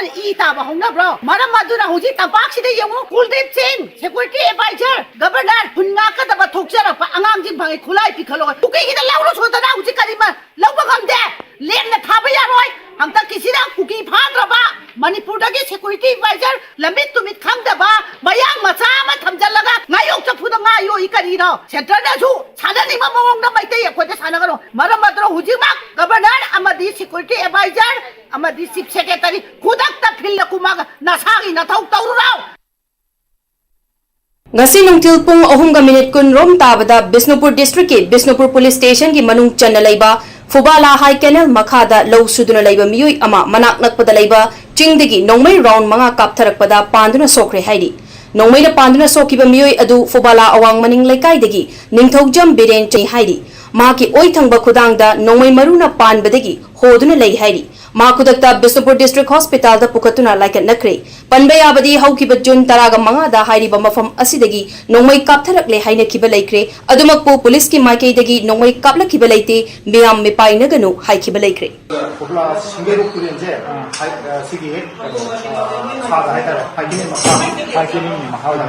इ ताब हौनब्रो मरम मदुना हुजी तंपाक्सिदा यमु Kuldeep Singh security adviser governor हुन्ना कदबा थोक्चरपा अंगांजिंग भांगे खुलाई पिखलो कुकीगिदा लाउलो सोदना हुजी करिमा लौबा गमदे लेमना थाबा यारोय हमता किसिदा कुकी फाद्रबा मणिपुरदगी सिक्योरिटी एडवाइजर लमित तुमित खंगदबा मयांग मचा अमा थमजलगा ngayok चफुदा ngaयो इकरिनो सेंटरदासु सानानिमा मवंगदा मैते यखोदे सानागनो मरम मदुना हुजिमा गवर्नर अमदी सिक्योरिटी एडवाइजर अमदी चीफ सेक्रेटरी खुदकता फिल्ड कुमागा नसागी नथौ तौरुराव ngasi nungtil pung 3:10 rom tabada Bisnupur district ki Bisnupur police station ki manung channa leiba Fubala high canal makhada low suduna leiba miyoi ama manak nakpada leiba chingdagi nongmai round manga kaptharakpada panduna sokre haidi nongmai na panduna sokiba miyoi adu Fubala awang maning lekai dagi ningthogjam biren chei haidi ma ki oi thangba khudangda nongmai maruna panbadagi hoduna lei haidi मा खुदक्ता Bishnupur district hospital दा पुकतुना lichen नखरे पनबे याबदी हौकिबा जुन तरागा मंगादा हाइरिबा मफम असिदगी नोंमै कापथरकले हाइना किबा लेख्रे अदुमकपु police की माइकेदगी नोंमै कापलकिबा लेते मियाम मिपाइनगनु हाइकिबा लेख्रे पुबला सिंगेरो पुरेंजे सिगी खादा हाइदा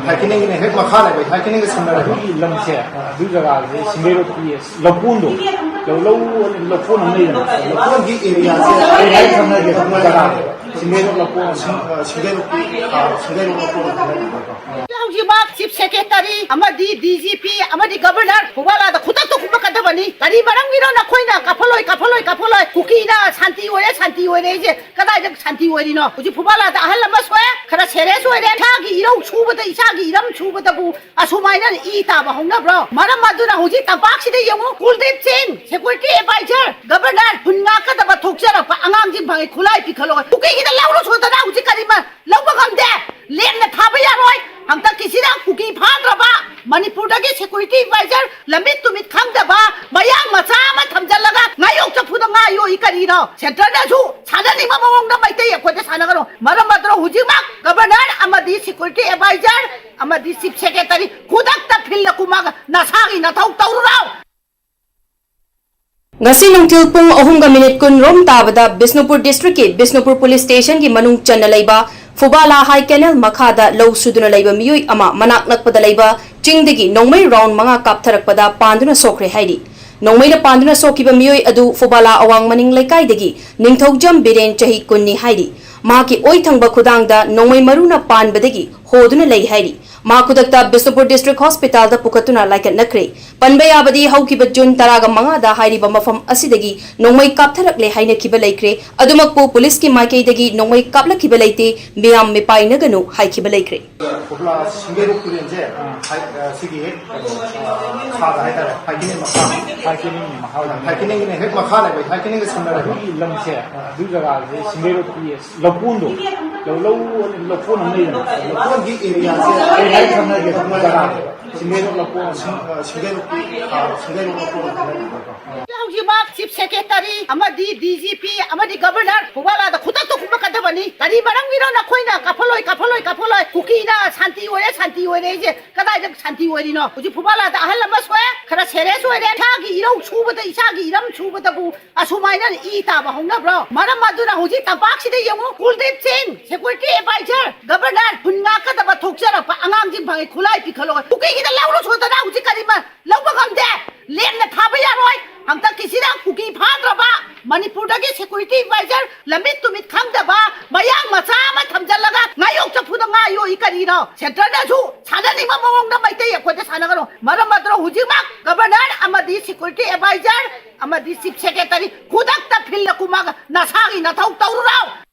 हाइकिनिंग ने हेक मखा ले हाइकिनिंग के संदर लमसे दु जगह से सिंगेरो की लपुंदो लपुन नहीं लपुन की एरिया से हाई समझ के हम जगह सिंगेरो लपुन सिंगेरो लपुन लौजिमा चीफ सेक्रेटरी अमदी डीजीपी अमदी गवर्नर फुबाला द खुदक तो कुबा कदबनी करी बरंगिरो न खोइना काफलोय कुकीना शांति ओरे जे कदाय जग शांति ओरिनो हुजि फुबाला द अहल लमस होय खरा सेरेस ओरे थागी इरौ छुबद इसागी इरम छुबदबु असुमाइना इ ताब हौनब्रो मरम मदुना हुजि तंपाक्सिदा यमु Kuldeep Singh security adviser governor हुन्ना कदबा थोक्चरपा अंगांजिंग भांगे खुलाई पिखलो कुकीगिदा लाउलो सोदना हुजि करिमा लौबा गमदे लेमना थाबा यारोय हमता किसिदा कुकी फाद्रबा मणिपुरदगी सिक्योरिटी एडवाइजर लमित तुमित खंगदबा मयांग मचा अमा थमजलगा ngayok चफुदा ngayo इकरिनो सेंटरदासु सानानिमा मवंगदा मैते यखोदे सानागनो मरम मदुना हुजिमा गवर्नर अमदी सिक्योरिटी एडवाइजर अमदी चीफ सेक्रेटरी खुदकता फिल्ड कुमागा नसागी नथौ तौरुराव ngasi nungtil pung 3:10 rom tabada Bisnupur district ki Bisnupur police station ki manung channa leiba Fubala high canal makhada low suduna leiba miyoi ama manak nakpada leiba chingdagi nongmai round manga kaptharakpada panduna sokre haidi nongmai na panduna sokiba miyoi adu Fubala awang maning lekai dagi ningthogjam biren chahi kunni haidi ma ki oi thangba khudangda nongmai maruna panbadagi hoduna lei haidi मा खुदक्ता Bishnupur district hospital दा पुकतुना lichen नखरे पनबे याबदी हौकिबा जुन तरागा मंगादा हाइरिबा मफम असिदगी नोंमै कापथरकले हाइना किबा लेख्रे अदुमकपु police की माइकेदगी नोंमै कापलकिबा लेते मियाम मिपाइनगनु हाइकिबा लेख्रे पुबला सिंगेरो पुरेंजे सिगी खादा हाइदा हाइकिनिंग ने हेक मखा ले हाइकिनिंग के संदर लमसे दु जगह से सिंगेरो की लपुंदो लपुन नहीं लपुन की एरिया से हाई समझ के हम जगह सिंगेरो लपुन लौजिमा चीफ सेक्रेटरी अमदी डीजीपी अमदी गवर्नर फुबाला द खुदक तो कुबा कदबनी करी बरंगिरो न खोइना काफलोय कुकीना शांति ओरे जे कदाय जग शांति ओरिनो हुजि फुबाला द अहल लमस होय खरा सेरेस ओरे थागी इरौ छुबद इसागी इरम छुबदबु असुमाइना इ ताब हौनब्रो मरम मदुना हुजि तंपाक्सिदा यमु Kuldeep Singh security adviser governor हुन्ना कदबा थोक्चरपा अंगांजिंग भांगे खुलाई पिखलो कुकीगिदा लाउलो सोदना हुजि करिमा लौबा गमदे लेमना थाबा यारोय हमता किसिदा कुकी फाद्रबा मणिपुरदगी सिक्योरिटी एडवाइजर लमित तुमित खंगदबा मयांग मचा अमा थमजलगा ngayok चफुदा ngayo इकरिनो सेंटरदासु सानानिमा मवंगदा मैते यखोदे सानागनो मरम मदुना हुजिमा गवर्नर अमदी सिक्योरिटी एडवाइजर अमदी चीफ सेक्रेटरी खुदकता फिल्ड कुमागा नसागी नथौ तौरुराव